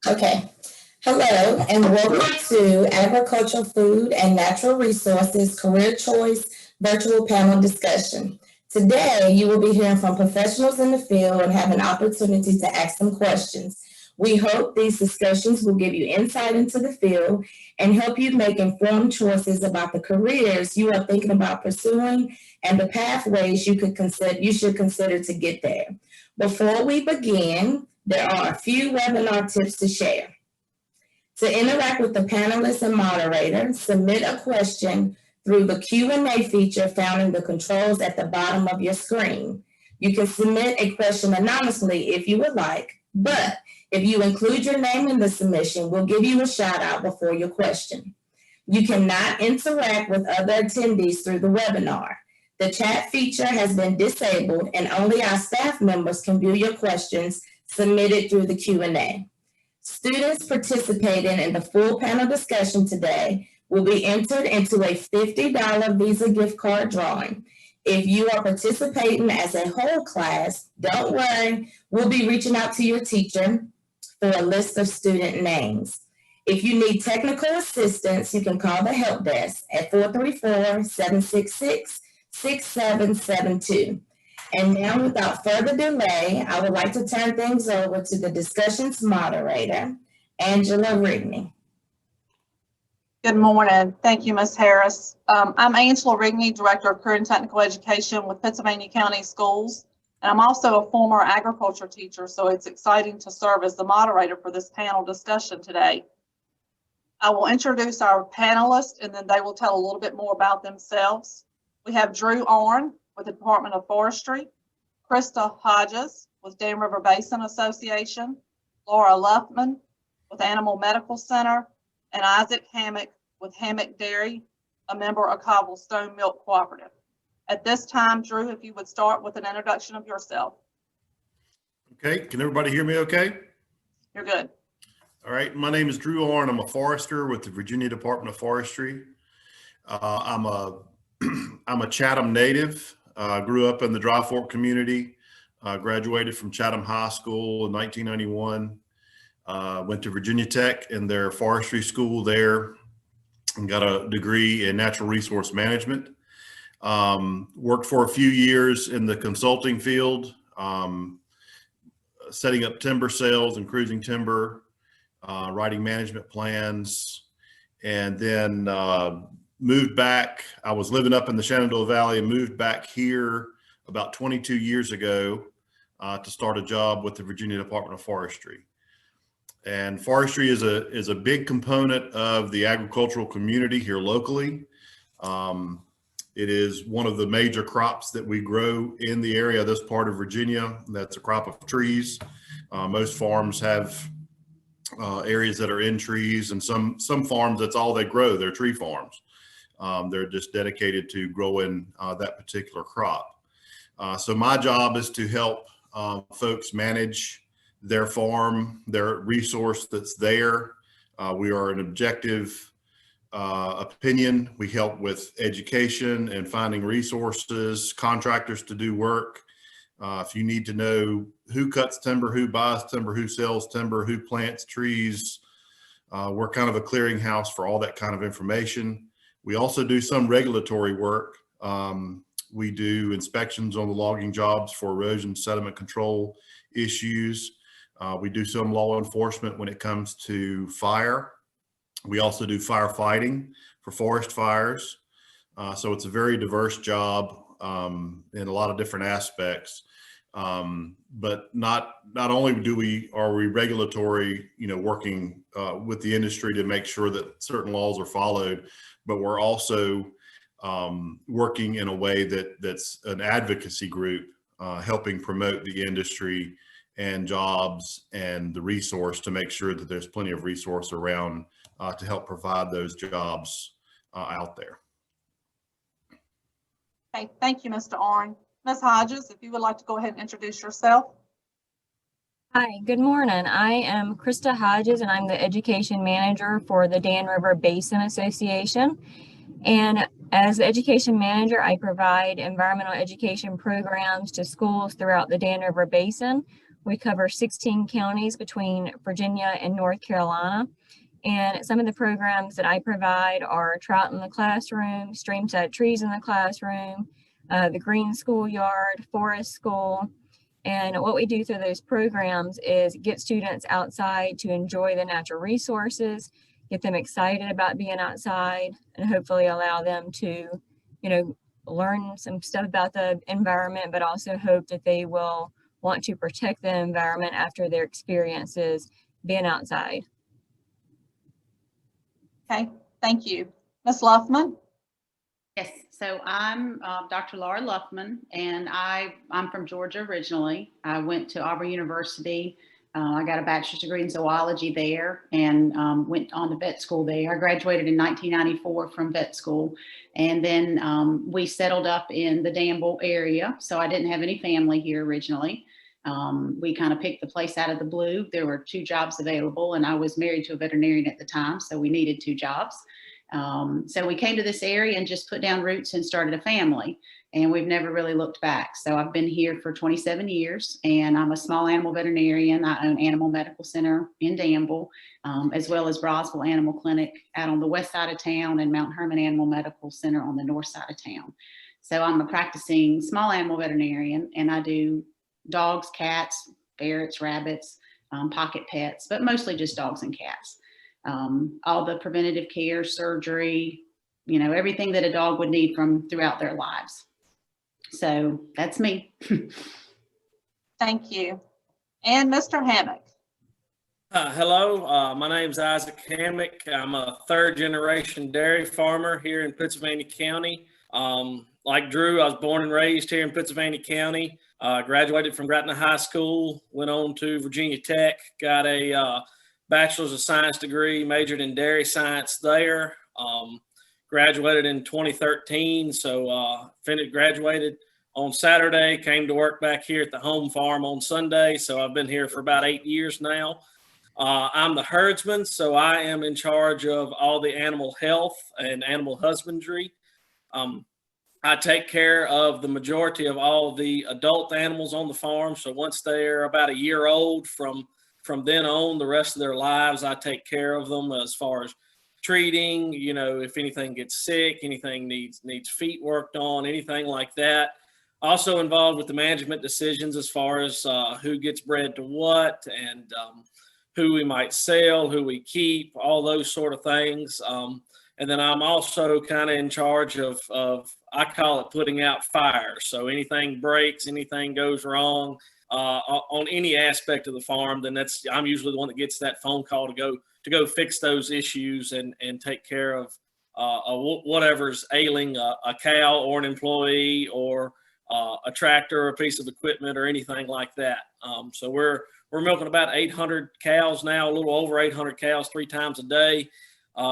Okay. Hello and welcome to Agricultural Food and Natural Resources Career Choice Virtual Panel Discussion. Today, you will be hearing from professionals in the field and have an opportunity to ask them questions. We hope these discussions will give you insight into the field and help you make informed choices about the careers you are thinking about pursuing and the pathways you should consider to get there. Before we begin, there are a few webinar tips to share. To interact with the panelists and moderator, submit a question through the Q&A feature found in the controls at the bottom of your screen. You can submit a question anonymously if you would like, but if you include your name in the submission, we'll give you a shout out before your question. You cannot interact with other attendees through the webinar. The chat feature has been disabled and only our staff members can view your questions submitted through the Q&A. Students participating in the full panel discussion today will be entered into a $50 Visa gift card drawing. If you are participating as a whole class, don't worry, we'll be reaching out to your teacher for a list of student names. If you need technical assistance, you can call the help desk at 434-766-6772. And now, without further delay, I would like to turn things over to the discussion's moderator, Angela Rigney. Good morning. Thank you, Ms. Harris. I'm Angela Rigney, Director of Career and Technical Education with Pittsylvania County Schools, and I'm also a former agriculture teacher, so it's exciting to serve as the moderator for this panel discussion today. I will introduce our panelists, and then they will tell a little bit more about themselves. We have Drew Arnn with the Department of Forestry, Krista Hodges with River Basin Association, Lauraloughman with Animal Medical Center, and Isaac Hammack with Hammock Dairy, a member of Cobblestone Milk Cooperative. At this time, Drew, if you would start with an introduction of yourself. Okay, can everybody hear me okay? You're good. All right, my name is Drew Arnn. I'm a forester with the Virginia Department of Forestry. I'm a Chatham native. Grew up in the Dry Fork community, graduated from Chatham High School in 1991, went to Virginia Tech in their forestry school there and got a degree in natural resource management. Worked for a few years in the consulting field, setting up timber sales and cruising timber, writing management plans, and then moved back. I was living up in the Shenandoah Valley and moved back here about 22 years ago to start a job with the Virginia Department of Forestry. And forestry is a big component of the agricultural community here locally. It is one of the major crops that we grow in the area, this part of Virginia. That's a crop of trees. Most farms have areas that are in trees, and some farms, that's all they grow. They're tree farms. They're just dedicated to growing that particular crop. So my job is to help folks manage their farm, their resource that's there. We are an objective opinion. We help with education and finding resources, contractors to do work. If you need to know who cuts timber, who buys timber, who sells timber, who plants trees, we're kind of a clearinghouse for all that kind of information. We also do some regulatory work. We do inspections on the logging jobs for erosion sediment control issues. We do some law enforcement when it comes to fire. We also do firefighting for forest fires. So it's a very diverse job in a lot of different aspects. But not only are we regulatory, working with the industry to make sure that certain laws are followed, but we're also working in a way that's an advocacy group, helping promote the industry and jobs and the resource to make sure that there's plenty of resource around to help provide those jobs out there. Okay, thank you, Mr. Arnn. Ms. Hodges, if you would like to go ahead and introduce yourself. Hi, good morning. I am Krista Hodges, and I'm the education manager for the River Basin Association. And as the education manager, I provide environmental education programs to schools throughout the River Basin. We cover 16 counties between Virginia and North Carolina. And some of the programs that I provide are trout in the classroom, stream-set trees in the classroom, the green schoolyard, forest school. And what we do through those programs is get students outside to enjoy the natural resources, get them excited about being outside, and hopefully allow them to, learn some stuff about the environment, but also hope that they will want to protect the environment after their experiences being outside. Okay, thank you. Ms. Luffman? Yes, so I'm Dr. Lauraloughman, and I'm from Georgia originally. I went to Auburn University. I got a bachelor's degree in zoology there and went on to vet school there. I graduated in 1994 from vet school, and then we settled up in the Danville area, so I didn't have any family here originally. We kind of picked the place out of the blue. There were 2 jobs available, and I was married to a veterinarian at the time, so we needed 2 jobs. So we came to this area and just put down roots and started a family, and we've never really looked back. So I've been here for 27 years, and I'm a small animal veterinarian. I own Animal Medical Center in Danville, as well as Brosville Animal Clinic out on the west side of town and Mount Hermon Animal Medical Center on the north side of town. So I'm a practicing small animal veterinarian, and I do dogs, cats, ferrets, rabbits, pocket pets, but mostly just dogs and cats. All the preventative care, surgery, everything that a dog would need from throughout their lives. So that's me. Thank you. And Mr. Hammack? Hello, my name is Isaac Hammack. I'm a 3rd generation dairy farmer here in Pittsylvania County. Like Drew, I was born and raised here in Pittsylvania County. Graduated from Gratna High School, went on to Virginia Tech, got a Bachelor's of Science degree, majored in dairy science there. Graduated in 2013, so graduated on Saturday, came to work back here at the home farm on Sunday, so I've been here for about 8 years now. I'm the herdsman, so I am in charge of all the animal health and animal husbandry. I take care of the majority of all the adult animals on the farm, so once they're about a year old, from then on, the rest of their lives, I take care of them as far as treating, if anything gets sick, anything needs feet worked on, anything like that. Also involved with the management decisions as far as who gets bred to what and who we might sell, who we keep, all those sort of things. And then I'm also kind of in charge of, I call it putting out fires. So anything breaks, anything goes wrong on any aspect of the farm, then I'm usually the one that gets that phone call to go fix those issues and take care of whatever's ailing a cow or an employee or a tractor or a piece of equipment or anything like that. So we're milking about 800 cows now, a little over 800 cows 3 times a day.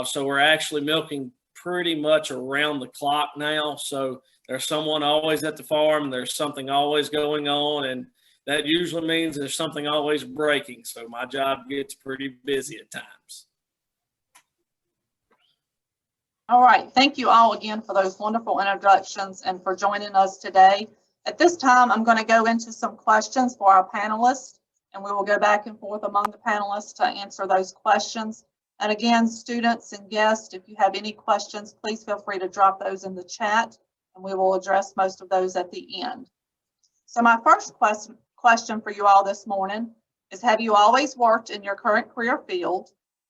So we're actually milking pretty much around the clock now. So there's someone always at the farm. There's something always going on, and that usually means there's something always breaking. So my job gets pretty busy at times. All right, thank you all again for those wonderful introductions and for joining us today. At this time, I'm going to go into some questions for our panelists, and we will go back and forth among the panelists to answer those questions. And again, students and guests, if you have any questions, please feel free to drop those in the chat, and we will address most of those at the end. So my first question for you all this morning is, have you always worked in your current career field,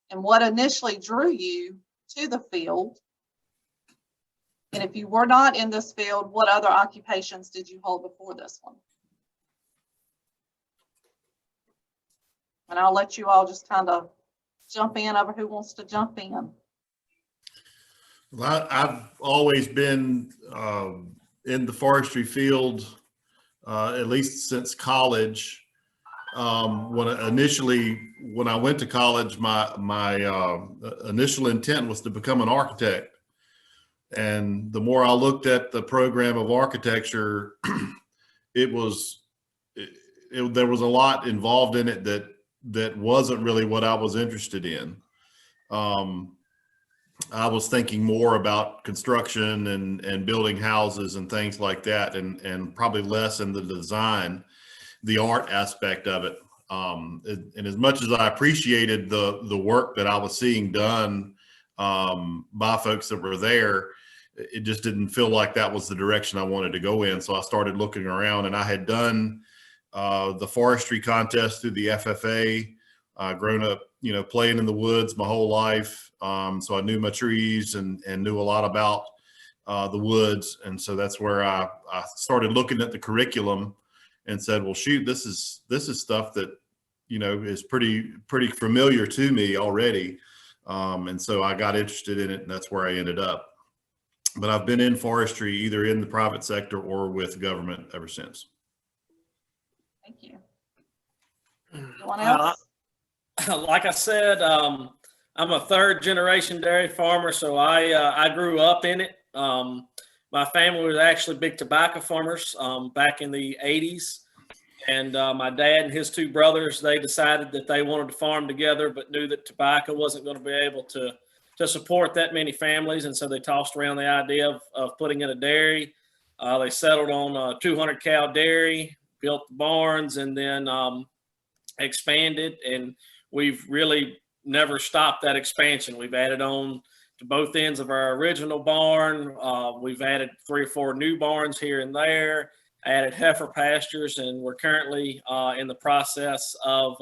and what initially drew you to the field? And if you were not in this field, what other occupations did you hold before this one? And I'll let you all just kind of jump in over who wants to jump in. Well, I've always been in the forestry field, at least since college. When I went to college, my initial intent was to become an architect. And the more I looked at the program of architecture, there was a lot involved in it that wasn't really what I was interested in. I was thinking more about construction and building houses and things like that, and probably less in the design. the art aspect of it. And as much as I appreciated the work that I was seeing done by folks that were there, it just didn't feel like that was the direction I wanted to go in. So I started looking around, and I had done the forestry contest through the FFA, grown up, playing in the woods my whole life. So I knew my trees and knew a lot about the woods. And so that's where I started looking at the curriculum and said, well, shoot, this is stuff that, is pretty familiar to me already. And so I got interested in it, and that's where I ended up. But I've been in forestry either in the private sector or with government ever since. Thank you. Anyone else? Like I said, I'm a third generation dairy farmer, so I grew up in it. My family was actually big tobacco farmers back in the 80s. And my dad and his two brothers, they decided that they wanted to farm together, but knew that tobacco wasn't going to be able to support that many families. And so they tossed around the idea of putting in a dairy. They settled on a 200 cow dairy, built the barns, and then expanded. And we've really never stopped that expansion. We've added on to both ends of our original barn. We've added 3 or 4 new barns here and there, added heifer pastures, and we're currently in the process of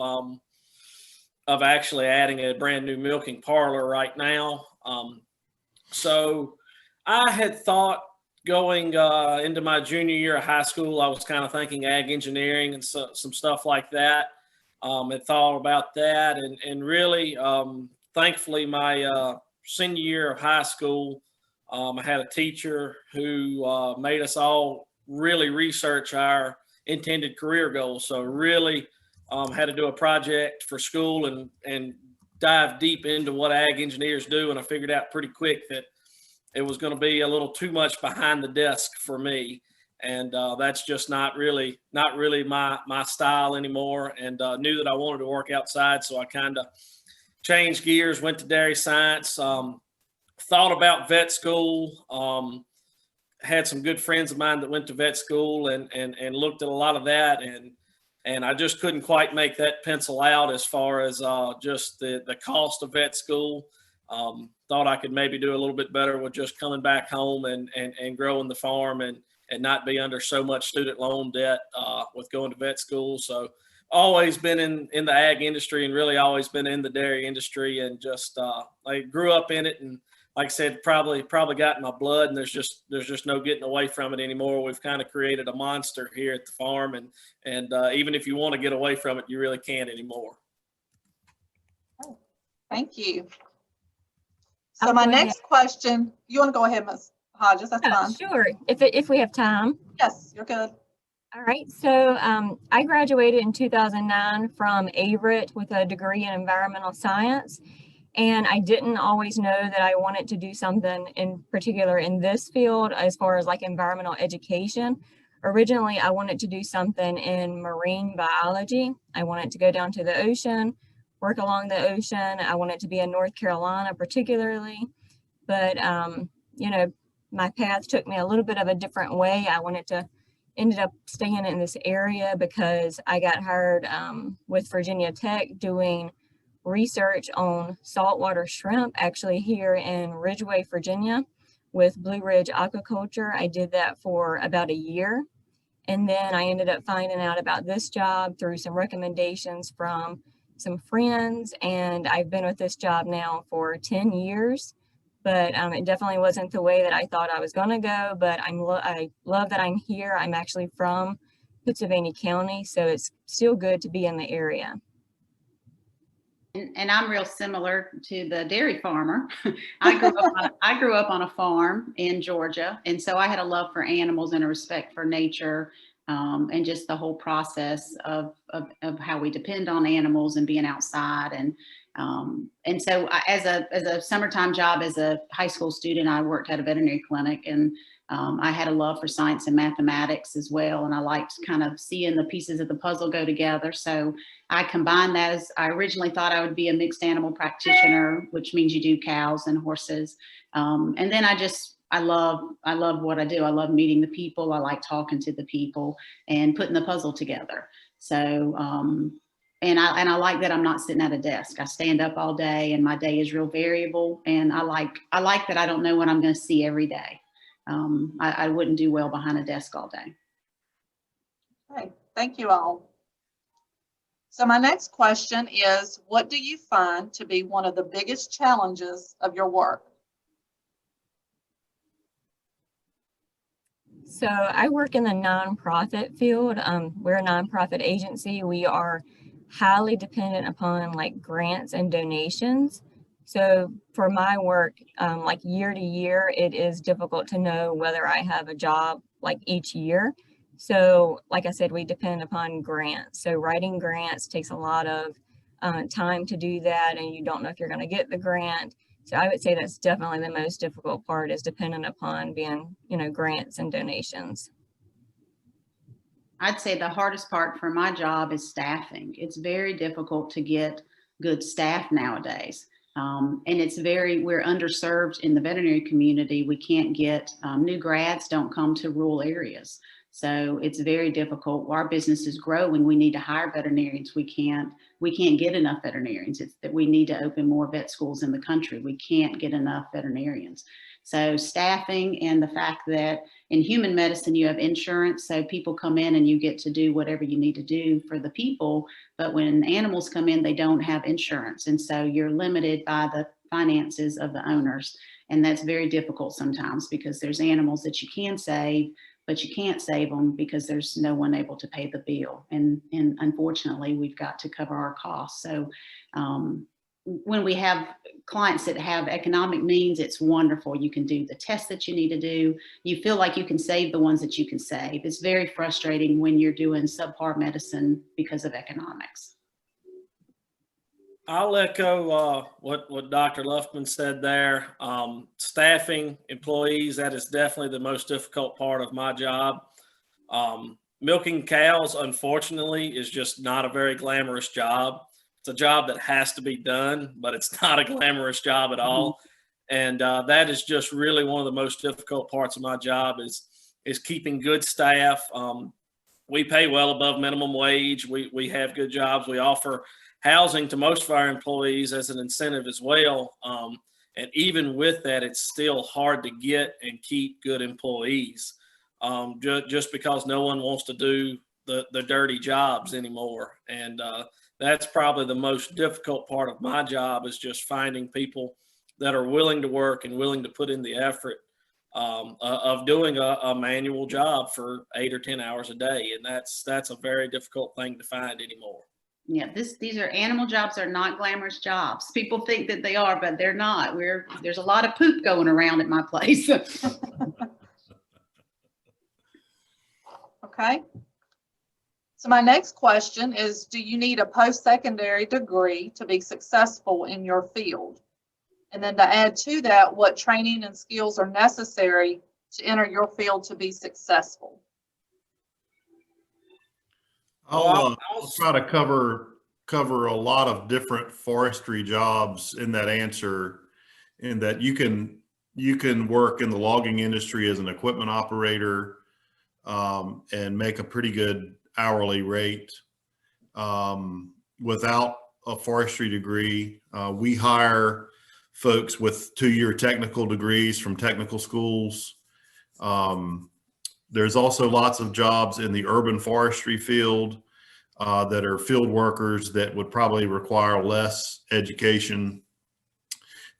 actually adding a brand new milking parlor right now. So I had thought going into my junior year of high school, I was kind of thinking ag engineering and some stuff like that. Had thought about that, and really, thankfully, my senior year of high school, I had a teacher who made us all really research our intended career goals. So really had to do a project for school and dive deep into what ag engineers do. And I figured out pretty quick that it was going to be a little too much behind the desk for me. And that's just not really my style anymore. And knew that I wanted to work outside. So I kind of changed gears, went to dairy science, thought about vet school, had some good friends of mine that went to vet school and looked at a lot of that. And I just couldn't quite make that pencil out as far as just the cost of vet school. Thought I could maybe do a little bit better with just coming back home and growing the farm and not be under so much student loan debt with going to vet school. So always been in the ag industry and really always been in the dairy industry, and just I grew up in it, and like I said, probably got in my blood, and there's just no getting away from it anymore. We've kind of created a monster here at the farm, and even if you want to get away from it, you really can't anymore. Thank you. So my next question, you want to go ahead, Ms. Hodges? That's fine. Sure, if we have time. Yes, you're good. All right, so I graduated in 2009 from AVRIT with a degree in environmental science. And I didn't always know that I wanted to do something in particular in this field as far as like environmental education. Originally, I wanted to do something in marine biology. I wanted to go down to the ocean, work along the ocean. I wanted to be in North Carolina particularly. But, my path took me a little bit of a different way. Ended up staying in this area because I got hired with Virginia Tech doing research on saltwater shrimp, actually here in Ridgeway, Virginia, with Blue Ridge Aquaculture. I did that for about a year. And then I ended up finding out about this job through some recommendations from some friends. And I've been with this job now for 10 years. But it definitely wasn't the way that I thought I was going to go. But I love that I'm here. I'm actually from Pittsylvania County, so it's still good to be in the area. And I'm real similar to the dairy farmer. I grew up on a farm in Georgia, and so I had a love for animals and a respect for nature, and just the whole process of how we depend on animals and being outside. And so as a summertime job as a high school student, I worked at a veterinary clinic, and I had a love for science and mathematics as well. And I liked kind of seeing the pieces of the puzzle go together. So I combined that. As I originally thought I would be a mixed animal practitioner, which means you do cows and horses. And then I just I love what I do. I love meeting the people. I like talking to the people and putting the puzzle together. So, and I like that I'm not sitting at a desk. I stand up all day, and my day is real variable. And I like that I don't know what I'm going to see every day. I wouldn't do well behind a desk all day. Okay, thank you all. So my next question is, what do you find to be one of the biggest challenges of your work? So I work in the nonprofit field. We're a nonprofit agency. We are highly dependent upon like grants and donations. So for my work, like year to year, it is difficult to know whether I have a job like each year. So like I said, we depend upon grants. So writing grants takes a lot of time to do that, and you don't know if you're going to get the grant. So I would say that's definitely the most difficult part, is dependent upon being, grants and donations. I'd say the hardest part for my job is staffing. It's very difficult to get good staff nowadays. And we're underserved in the veterinary community. We can't get, new grads don't come to rural areas. So it's very difficult. Our business is growing. We need to hire veterinarians. We can't get enough veterinarians. It's that we need to open more vet schools in the country. We can't get enough veterinarians. So staffing, and the fact that in human medicine, you have insurance. So people come in and you get to do whatever you need to do for the people. But when animals come in, they don't have insurance. And so you're limited by the finances of the owners. And that's very difficult sometimes, because there's animals that you can save, but you can't save them because there's no one able to pay the bill. And unfortunately, we've got to cover our costs. So when we have clients that have economic means, it's wonderful. You can do the tests that you need to do. You feel like you can save the ones that you can save. It's very frustrating when you're doing subpar medicine because of economics. I'll echo what Dr. Luffman said there. Staffing employees, that is definitely the most difficult part of my job. Milking cows, unfortunately, is just not a very glamorous job. It's a job that has to be done, but it's not a glamorous job at all. And that is just really one of the most difficult parts of my job is keeping good staff. We pay well above minimum wage. We have good jobs. We offer housing to most of our employees as an incentive as well. And even with that, it's still hard to get and keep good employees, just because no one wants to do the dirty jobs anymore. And that's probably the most difficult part of my job, is just finding people that are willing to work and willing to put in the effort of doing a manual job for 8 or 10 hours a day. And that's a very difficult thing to find anymore. Yeah, these are animal jobs, are not glamorous jobs. People think that they are, but they're not. There's a lot of poop going around at my place. Okay. So my next question is, do you need a post-secondary degree to be successful in your field? And then to add to that, what training and skills are necessary to enter your field to be successful? I'll try to cover a lot of different forestry jobs in that answer, in that you can work in the logging industry as an equipment operator and make a pretty good hourly rate without a forestry degree. We hire folks with 2-year technical degrees from technical schools. There's also lots of jobs in the urban forestry field that are field workers that would probably require less education.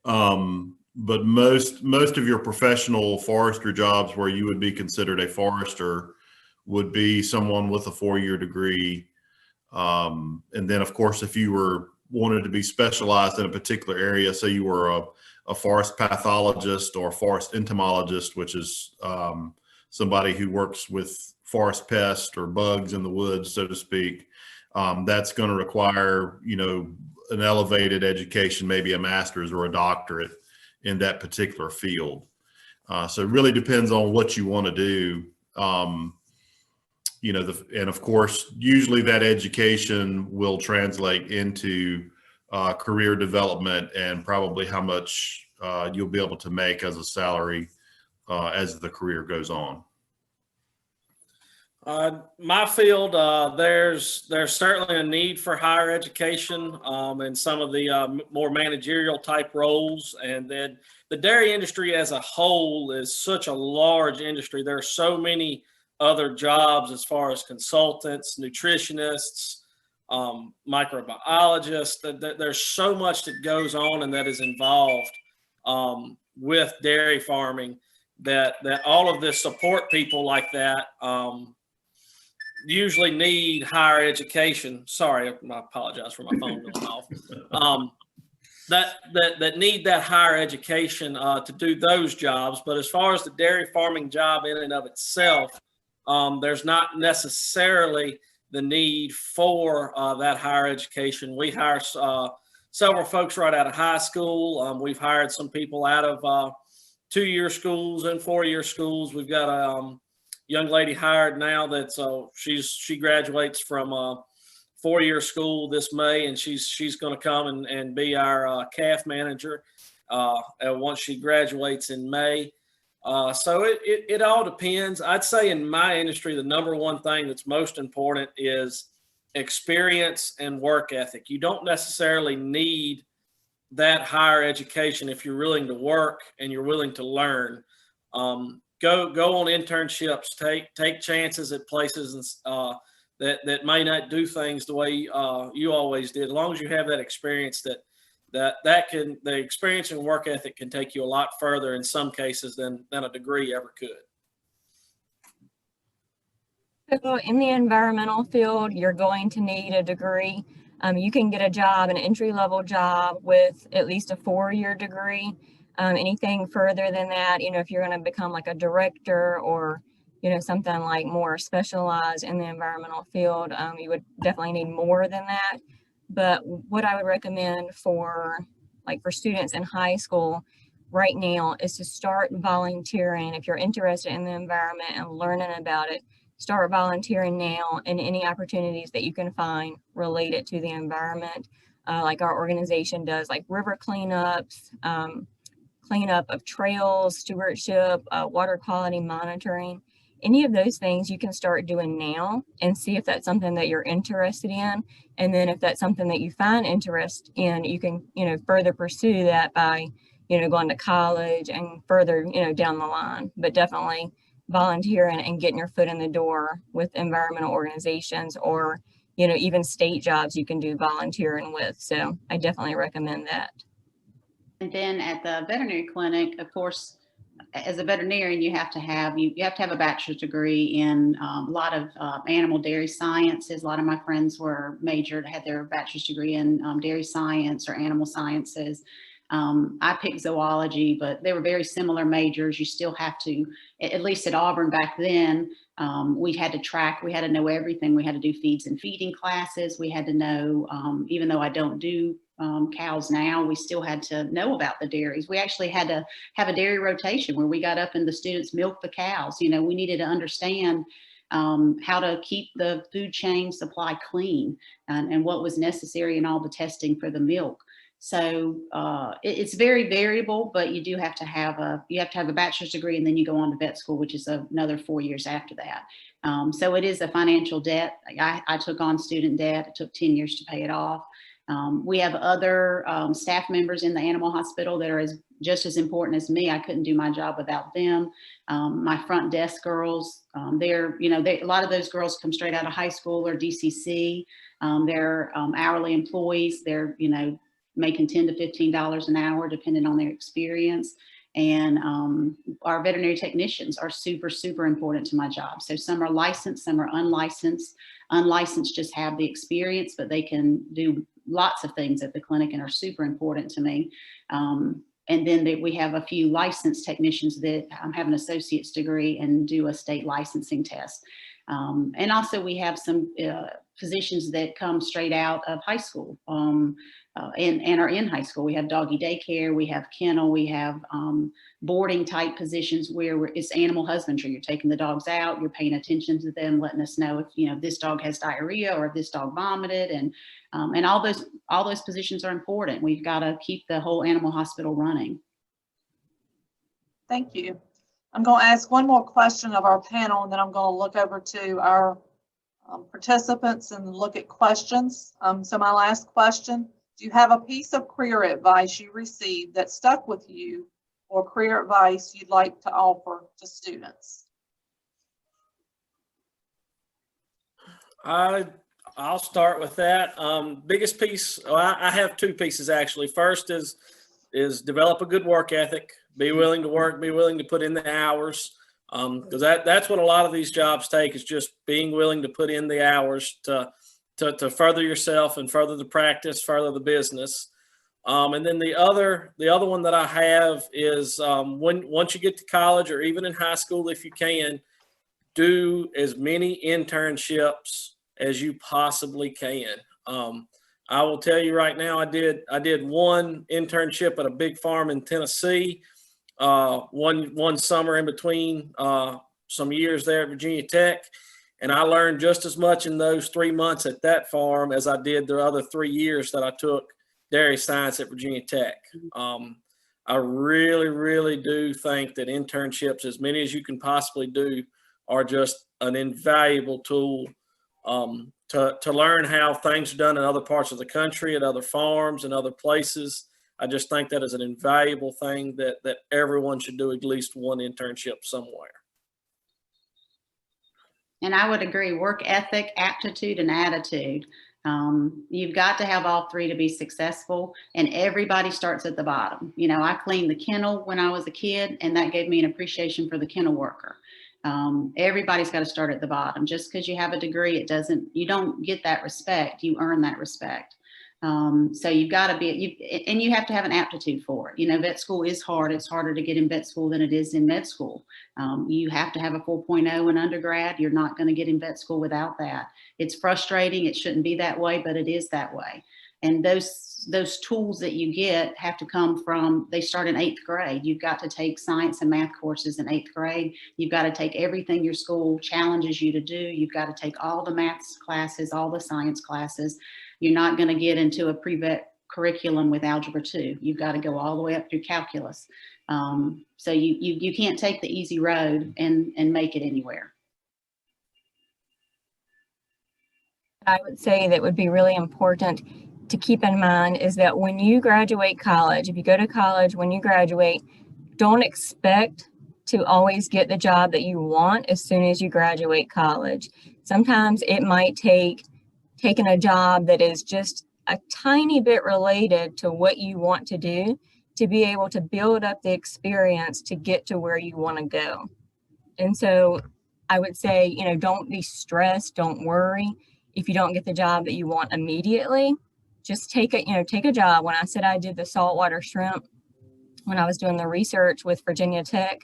But most of your professional forester jobs where you would be considered a forester would be someone with a 4-year degree. And then of course, if you wanted to be specialized in a particular area, so you were a forest pathologist or a forest entomologist, which is somebody who works with forest pests or bugs in the woods, so to speak, that's going to require, an elevated education, maybe a master's or a doctorate in that particular field. So it really depends on what you want to do. And of course, usually that education will translate into career development and probably how much you'll be able to make as a salary as the career goes on? My field, there's certainly a need for higher education and some of the more managerial type roles. And then the dairy industry as a whole is such a large industry. There are so many other jobs as far as consultants, nutritionists, microbiologists. There's so much that goes on and that is involved with dairy farming that all of this support people like that usually need higher education. Sorry, I apologize for my phone going off. That need that higher education to do those jobs. But as far as the dairy farming job in and of itself, there's not necessarily the need for that higher education. We hire several folks right out of high school. We've hired some people out of 2-year schools and 4-year schools. We've got a young lady hired now that's she graduates from 4-year school this May, and she's going to come and be our calf manager once she graduates in May. So it all depends. I'd say in my industry, the number one thing that's most important is experience and work ethic. You don't necessarily need that higher education if you're willing to work and you're willing to learn. Go on internships, take chances at places that may not do things the way you always did. As long as you have that experience, the experience and work ethic can take you a lot further in some cases than a degree ever could. So in the environmental field, you're going to need a degree. You can get a job, an entry-level job with at least a 4-year degree. Anything further than that, if you're going to become like a director or, something like more specialized in the environmental field, you would definitely need more than that. But what I would recommend for students in high school right now is to start volunteering. If you're interested in the environment and learning about it, start volunteering now in any opportunities that you can find related to the environment. Like our organization does, like river cleanups, cleanup of trails, stewardship, water quality monitoring. Any of those things you can start doing now and see if that's something that you're interested in. And then if that's something that you find interest in, you can, further pursue that by, going to college and further, down the line. But definitely volunteering and getting your foot in the door with environmental organizations or, even state jobs you can do volunteering with. So I definitely recommend that. And then at the veterinary clinic, of course, as a veterinarian, you have to have a bachelor's degree in a lot of animal dairy sciences. A lot of my friends had their bachelor's degree in dairy science or animal sciences. I picked zoology, but they were very similar majors. You still have to, at least at Auburn back then, we had to know everything. We had to do feeds and feeding classes. We had to know, even though I don't do cows now, we still had to know about the dairies. We actually had to have a dairy rotation where we got up and the students milked the cows. We needed to understand how to keep the food chain supply clean and what was necessary in all the testing for the milk. So it's very variable, but you do have to have a bachelor's degree, and then you go on to vet school, which is another 4 years after that. So it is a financial debt. I took on student debt. It took 10 years to pay it off. We have other staff members in the animal hospital that are just as important as me. I couldn't do my job without them. My front desk girls, a lot of those girls come straight out of high school or DCC. They're hourly employees. They're, making $10 to $15 an hour, depending on their experience. And our veterinary technicians are super, super important to my job. So some are licensed, some are unlicensed. Unlicensed just have the experience, but they can do lots of things at the clinic and are super important to me. And then we have a few licensed technicians that have an associate's degree and do a state licensing test. And also we have some physicians that come straight out of high school and are in high school. We have doggy daycare, we have kennel, we have boarding type positions where it's animal husbandry. You're taking the dogs out, you're paying attention to them, letting us know if this dog has diarrhea or if this dog vomited, and all those positions are important. We've got to keep the whole animal hospital running. Thank you. I'm going to ask one more question of our panel, and then I'm going to look over to our participants and look at questions. So my last question, do you have a piece of career advice you received that stuck with you, or career advice you'd like to offer to students? I'll start with that. Biggest piece, well, I have two pieces actually. First is develop a good work ethic. Be willing to work, be willing to put in the hours. Because that's what a lot of these jobs take, is just being willing to put in the hours to further yourself and further the practice, further the business. And then the other one that I have is once you get to college, or even in high school if you can, do as many internships as you possibly can. I will tell you right now, I did one internship at a big farm in Tennessee. One summer in between some years there at Virginia Tech, and I learned just as much in those 3 months at that farm as I did the other 3 years that I took dairy science at Virginia Tech. I really do think that internships, as many as you can possibly do, are just an invaluable tool to learn how things are done in other parts of the country, at other farms and other places. I just think that is an invaluable thing that everyone should do at least one internship somewhere. And I would agree, work ethic, aptitude, and attitude. You've got to have all three to be successful, and everybody starts at the bottom. You know, I cleaned the kennel when I was a kid, and that gave me an appreciation for the kennel worker. Everybody's got to start at the bottom. Just because you have a degree, you don't get that respect, you earn that respect. So you've got to and you have to have an aptitude for it. You know, vet school is hard. It's harder to get in vet school than it is in med school. You have to have a 4.0 in undergrad. You're not going to get in vet school without that. It's frustrating. It shouldn't be that way, but it is that way. And those tools that you get have to come from, they start in 8th grade. You've got to take science and math courses in 8th grade. You've got to take everything your school challenges you to do. You've got to take all the maths classes, all the science classes. You're not going to get into a pre-vet curriculum with Algebra 2. You've got to go all the way up through calculus. So you can't take the easy road and make it anywhere. I would say that would be really important to keep in mind is that when you graduate college, if you go to college, when you graduate, don't expect to always get the job that you want as soon as you graduate college. Sometimes it might take taking a job that is just a tiny bit related to what you want to do to be able to build up the experience to get to where you want to go. And so I would say, you know, don't be stressed, don't worry if you don't get the job that you want immediately. Just take a job. When I said I did the saltwater shrimp, when I was doing the research with Virginia Tech,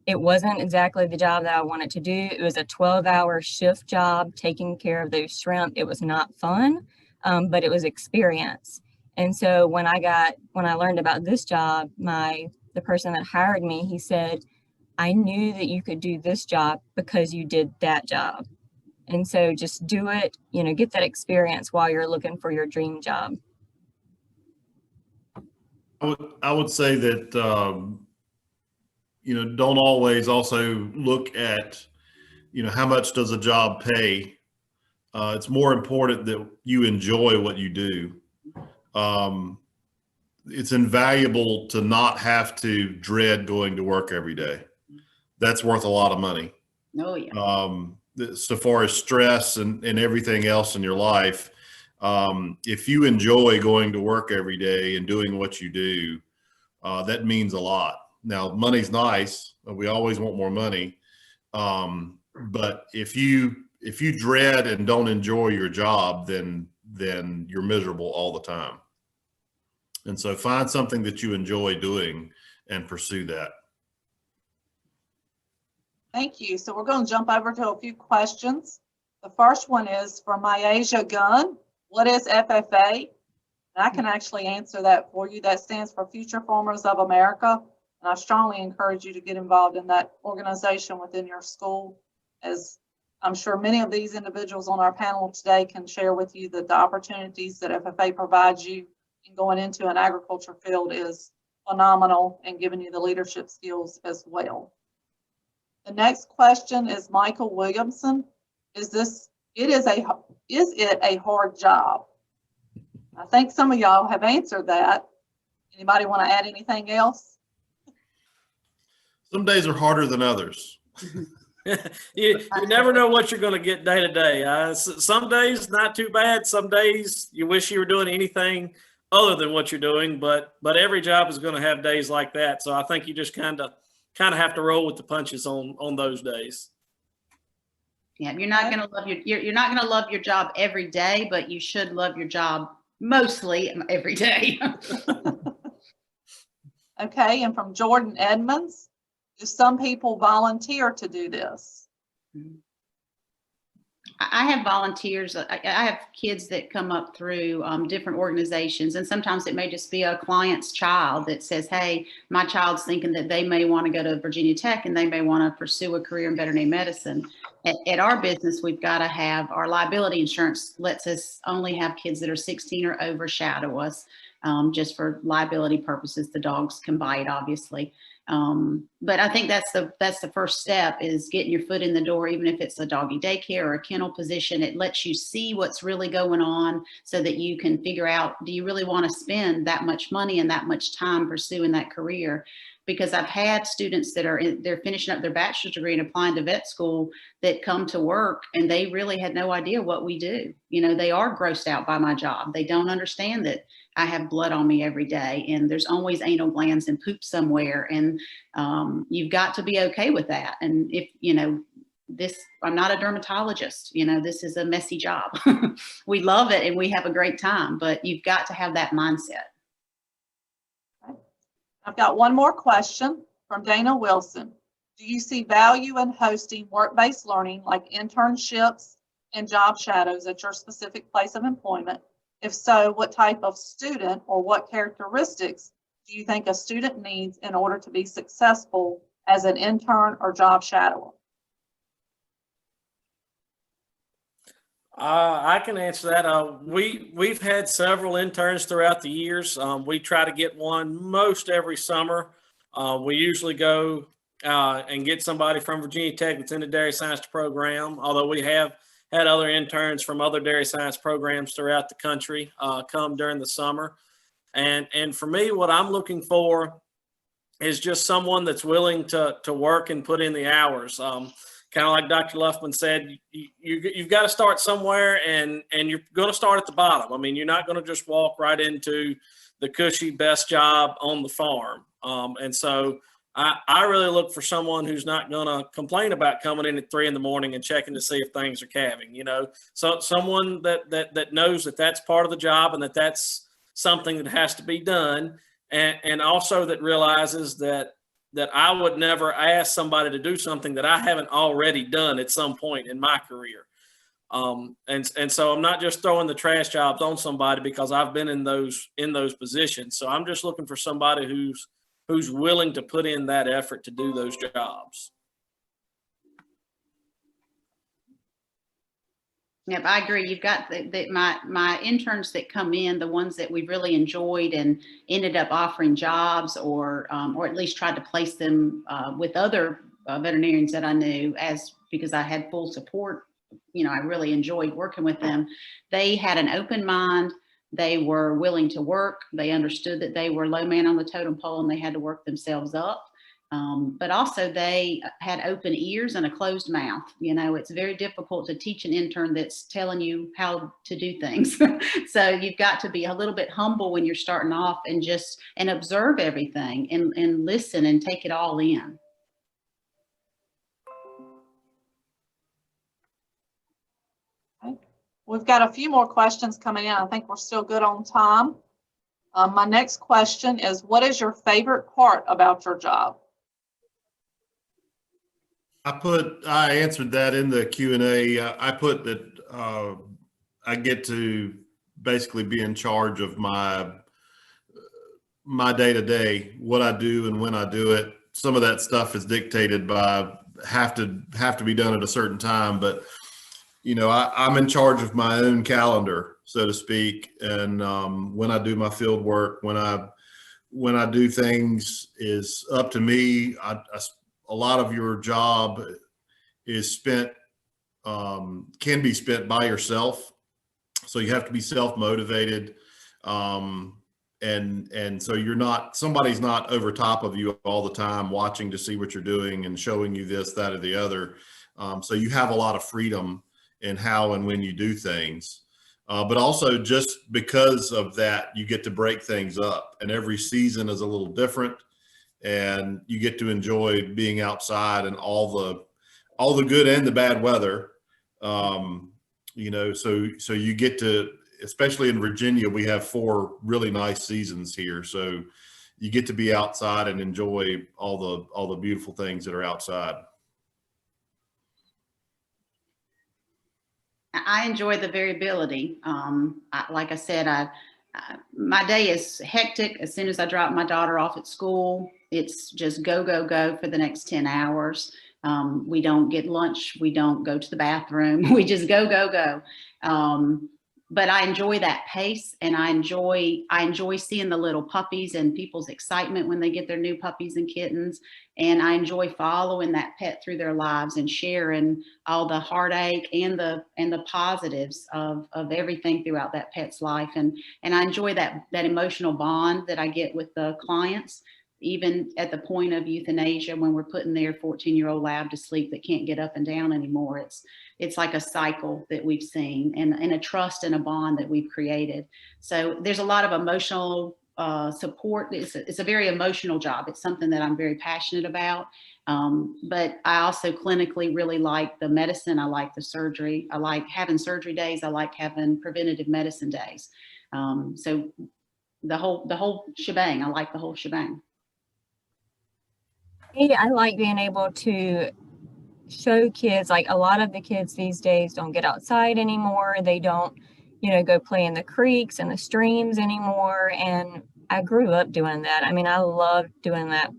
it wasn't exactly the job that I wanted to do. It was a 12-hour shift job taking care of those shrimp. It was not fun, but it was experience. And so when I learned about this job, the person that hired me, he said, I knew that you could do this job because you did that job. And so just do it, you know, get that experience while you're looking for your dream job. I would say that, you know, don't always also look at, you know, how much does a job pay? It's more important that you enjoy what you do. It's invaluable to not have to dread going to work every day. That's worth a lot of money. Oh, yeah. So far as stress and everything else in your life, if you enjoy going to work every day and doing what you do, that means a lot. Now, money's nice. We always want more money. But if you dread and don't enjoy your job, then you're miserable all the time. And so find something that you enjoy doing and pursue that. Thank you. So we're going to jump over to a few questions. The first one is from Myasia Gunn. What is FFA? And I can actually answer that for you. That stands for Future Farmers of America. And I strongly encourage you to get involved in that organization within your school, as I'm sure many of these individuals on our panel today can share with you that the opportunities that FFA provides you in going into an agriculture field is phenomenal and giving you the leadership skills as well. The next question is Michael Williamson. Is it a hard job? I think some of y'all have answered that. Anybody want to add anything else? Some days are harder than others. You never know what you're going to get day to day. Some days not too bad. Some days you wish you were doing anything other than what you're doing, but every job is going to have days like that. So I think you just kind of have to roll with the punches on those days. Yeah, you're not going to love you're not going to love your job every day, but you should love your job mostly every day. Okay, and from Jordan Edmonds, do some people volunteer to do this? I have volunteers. I have kids that come up through different organizations, and sometimes it may just be a client's child that says, hey, my child's thinking that they may want to go to Virginia Tech and they may want to pursue a career in veterinary medicine. At our business, we've got to have our liability insurance lets us only have kids that are 16 or overshadow us, just for liability purposes. The dogs can bite, obviously. But I think that's the first step, is getting your foot in the door. Even if it's a doggy daycare or a kennel position, it lets you see what's really going on so that you can figure out, do you really want to spend that much money and that much time pursuing that career? Because I've had students that they're finishing up their bachelor's degree and applying to vet school that come to work and they really had no idea what we do. You know, they are grossed out by my job. They don't understand that I have blood on me every day and there's always anal glands and poop somewhere. And you've got to be okay with that. And if, you know, I'm not a dermatologist, you know, this is a messy job. We love it and we have a great time, but you've got to have that mindset. I've got one more question from Dana Wilson. Do you see value in hosting work-based learning like internships and job shadows at your specific place of employment? If so, what type of student or what characteristics do you think a student needs in order to be successful as an intern or job shadower? I can answer that. We've had several interns throughout the years. We try to get one most every summer. We usually go and get somebody from Virginia Tech that's in the dairy science program, although we have had other interns from other dairy science programs throughout the country come during the summer. And for me, what I'm looking for is just someone that's willing to work and put in the hours. Kind of like Dr. Luffman said, you've got to start somewhere, and you're going to start at the bottom. I mean, you're not going to just walk right into the cushy best job on the farm. And so I really look for someone who's not going to complain about coming in at 3 a.m. and checking to see if things are calving, you know. So someone that knows that that's part of the job and that that's something that has to be done, and also that realizes that I would never ask somebody to do something that I haven't already done at some point in my career. And so I'm not just throwing the trash jobs on somebody because I've been in those positions. So I'm just looking for somebody who's willing to put in that effort to do those jobs. Yep, I agree. You've got my interns that come in, the ones that we've really enjoyed and ended up offering jobs or at least tried to place them with other veterinarians that I knew, because I had full support. You know, I really enjoyed working with them. They had an open mind. They were willing to work. They understood that they were low man on the totem pole and they had to work themselves up. But also they had open ears and a closed mouth. You know, it's very difficult to teach an intern that's telling you how to do things. So you've got to be a little bit humble when you're starting off and observe everything and listen and take it all in. We've got a few more questions coming in. I think we're still good on time. My next question is, what is your favorite part about your job? I answered that in the Q&A. I put that I get to basically be in charge of my day-to-day, what I do and when I do it. Some of that stuff is dictated by have to be done at a certain time, but you know, I'm in charge of my own calendar, so to speak. And when I do my field work, when I do things is up to me. I a lot of your job is spent, can be spent by yourself. So you have to be self-motivated. And so somebody's not over top of you all the time watching to see what you're doing and showing you this, that, or the other. So you have a lot of freedom in how and when you do things. But also just because of that, you get to break things up, and every season is a little different, and you get to enjoy being outside and all the good and the bad weather. You know, so you get to, especially in Virginia, we have 4 really nice seasons here. So you get to be outside and enjoy all the beautiful things that are outside. I enjoy the variability. Like I said, my day is hectic. As soon as I drop my daughter off at school, it's just go, go, go for the next 10 hours. We don't get lunch. We don't go to the bathroom. We just go, go, go. But I enjoy that pace, and I enjoy seeing the little puppies and people's excitement when they get their new puppies and kittens. And I enjoy following that pet through their lives and sharing all the heartache and the positives of everything throughout that pet's life. And I enjoy that emotional bond that I get with the clients, even at the point of euthanasia, when we're putting their 14-year-old lab to sleep that can't get up and down anymore. It's like a cycle that we've seen, and a trust and a bond that we've created. So there's a lot of emotional support. It's a very emotional job. It's something that I'm very passionate about. But I also clinically really like the medicine. I like the surgery. I like having surgery days. I like having preventative medicine days. So the whole shebang. I like the whole shebang. Yeah, I like being able to show kids, like a lot of the kids these days don't get outside anymore. They don't, go play in the creeks and the streams anymore. And I grew up doing that. I mean, I loved doing that,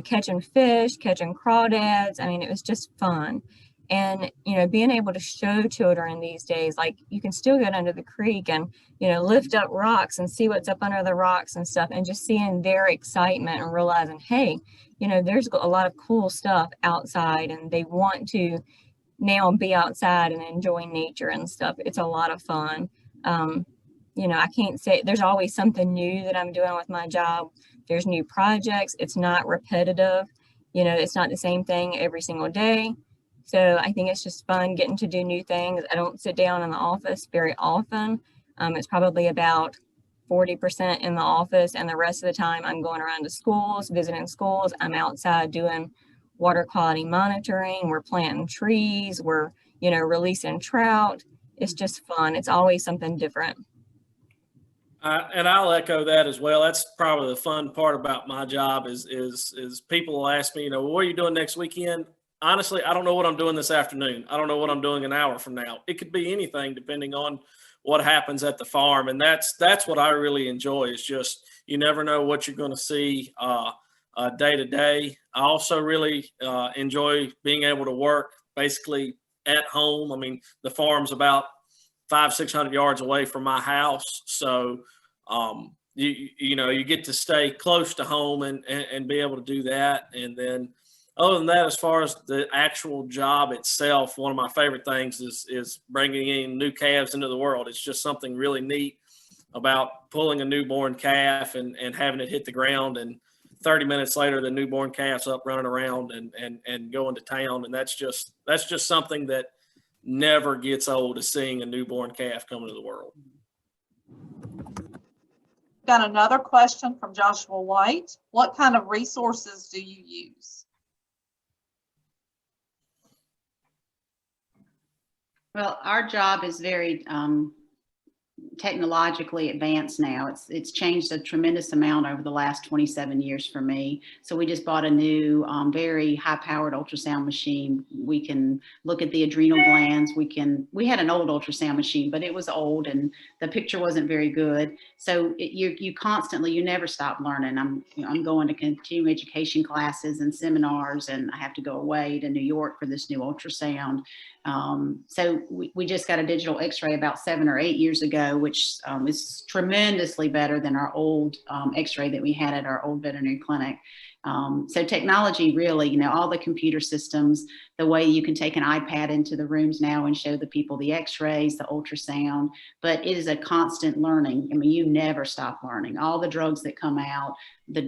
catching fish, catching crawdads. I mean, it was just fun. And, being able to show children these days, like you can still get under the creek and, lift up rocks and see what's up under the rocks and stuff, and just seeing their excitement and realizing, hey, there's a lot of cool stuff outside, and they want to now be outside and enjoy nature and stuff. It's a lot of fun. I can't say there's always something new that I'm doing with my job. There's new projects. It's not repetitive. It's not the same thing every single day. So I think it's just fun getting to do new things. I don't sit down in the office very often. It's probably about 40% in the office, and the rest of the time I'm going around to schools, visiting schools. I'm outside doing water quality monitoring. We're planting trees. We're, releasing trout. It's just fun. It's always something different. And I'll echo that as well. That's probably the fun part about my job is people will ask me, what are you doing next weekend? Honestly, I don't know what I'm doing this afternoon. I don't know what I'm doing an hour from now. It could be anything depending on what happens at the farm. And that's what I really enjoy, is just, you never know what you're going to see day to day. I also really enjoy being able to work basically at home. I mean, the farm's about 500-600 yards away from my house. So, you get to stay close to home and be able to do that. And then other than that, as far as the actual job itself, one of my favorite things is bringing in new calves into the world. It's just something really neat about pulling a newborn calf and having it hit the ground, and 30 minutes later, the newborn calf's up running around and going to town. And that's just something that never gets old, is seeing a newborn calf come into the world. Got another question from Joshua White. What kind of resources do you use? Well, our job is very technologically advanced now. It's changed a tremendous amount over the last 27 years for me. So we just bought a new, very high-powered ultrasound machine. We can look at the adrenal glands. We had an old ultrasound machine, but it was old and the picture wasn't very good. So you never stop learning. I'm going to continuing education classes and seminars, and I have to go away to New York for this new ultrasound. So we just got a digital x-ray about 7 or 8 years ago, which is tremendously better than our old x-ray that we had at our old veterinary clinic. So technology really, you know, all the computer systems, the way you can take an iPad into the rooms now and show the people the x-rays, the ultrasound, but it is a constant learning. I mean, you never stop learning. All the drugs that come out,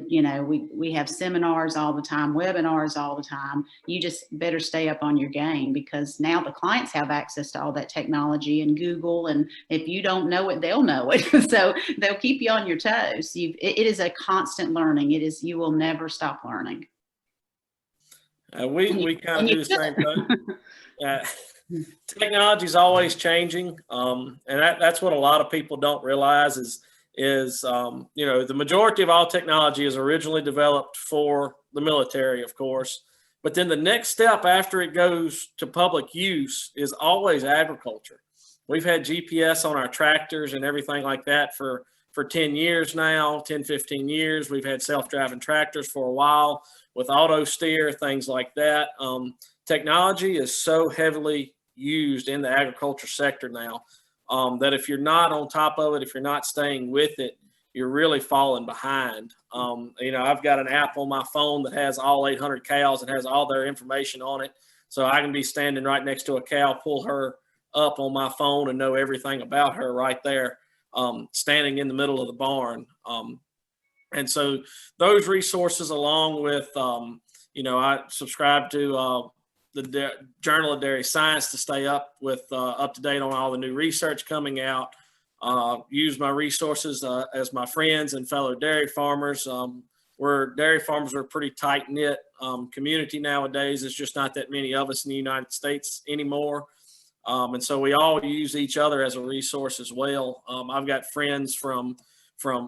you know, we have seminars all the time, webinars all the time. You just better stay up on your game, because now the clients have access to all that technology and Google, and if you don't know it, they'll know it. So they'll keep you on your toes. It is a constant learning. You will never stop learning. We kind of do the same thing. Technology is always changing, and that's what a lot of people don't realize is you know, the majority of all technology is originally developed for the military, of course, but then the next step after it goes to public use is always agriculture. We've had GPS on our tractors and everything like that for 10 years now, 10, 15 years. We've had self-driving tractors for a while with auto steer, things like that. Technology is so heavily used in the agriculture sector now that if you're not on top of it, if you're not staying with it, you're really falling behind. You know, I've got an app on my phone that has all 800 cows and has all their information on it. So I can be standing right next to a cow, pull her up on my phone and know everything about her right there, standing in the middle of the barn. And so those resources, along with, you know, I subscribe to the Journal of Dairy Science to stay up to date on all the new research coming out. Use my resources as my friends and fellow dairy farmers. Dairy farmers are a pretty tight-knit community nowadays. There's just not that many of us in the United States anymore. And so we all use each other as a resource as well. I've got friends from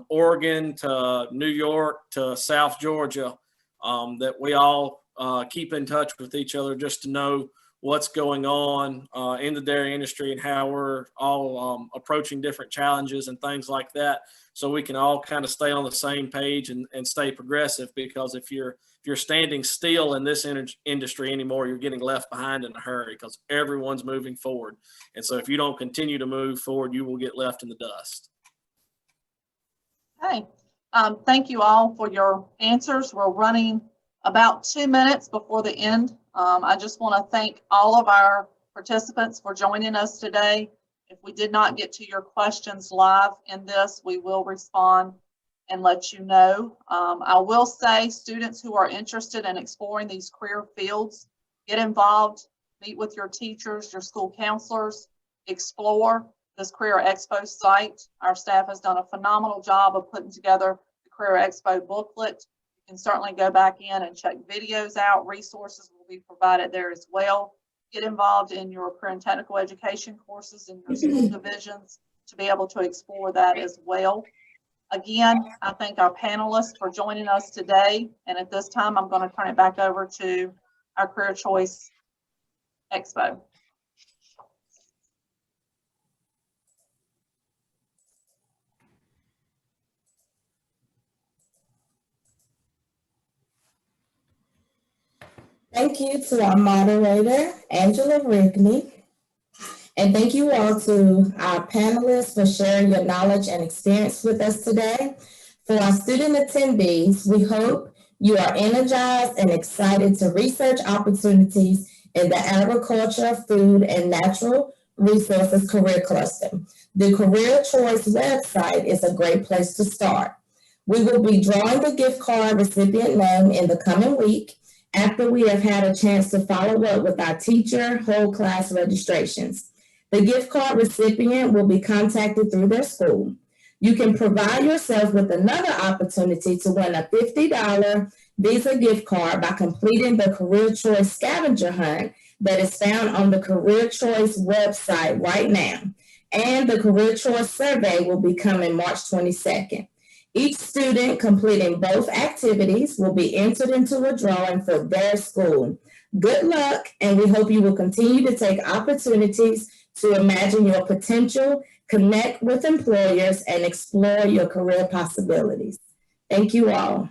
Oregon to New York to South Georgia that we all keep in touch with each other just to know what's going on in the dairy industry and how we're all approaching different challenges and things like that, so we can all kind of stay on the same page and stay progressive. Because if you're standing still in this industry anymore, you're getting left behind in a hurry, because everyone's moving forward. And so if you don't continue to move forward, you will get left in the dust. Okay. Thank you all for your answers. We're running about 2 minutes before the end. I just want to thank all of our participants for joining us today. If we did not get to your questions live in this, we will respond and let you know. I will say, students who are interested in exploring these career fields, get involved, meet with your teachers, your school counselors, explore this Career Expo site. Our staff has done a phenomenal job of putting together the Career Expo booklet. You can certainly go back in and check videos out. Resources will be provided there as well. Get involved in your career and technical education courses in your school divisions to be able to explore that as well. Again, I thank our panelists for joining us today. And at this time, I'm going to turn it back over to our Career Choice Expo. Thank you to our moderator, Angela Rigney. And thank you all to our panelists for sharing your knowledge and experience with us today. For our student attendees, we hope you are energized and excited to research opportunities in the agriculture, food, and natural resources career cluster. The Career Choice website is a great place to start. We will be drawing the gift card recipient name in the coming week, after we have had a chance to follow up with our teacher whole class registrations. The gift card recipient will be contacted through their school. You can provide yourself with another opportunity to win a $50 Visa gift card by completing the Career Choice scavenger hunt that is found on the Career Choice website right now. And the Career Choice survey will be coming March 22nd. Each student completing both activities will be entered into a drawing for their school. Good luck, and we hope you will continue to take opportunities to imagine your potential, connect with employers, and explore your career possibilities. Thank you all.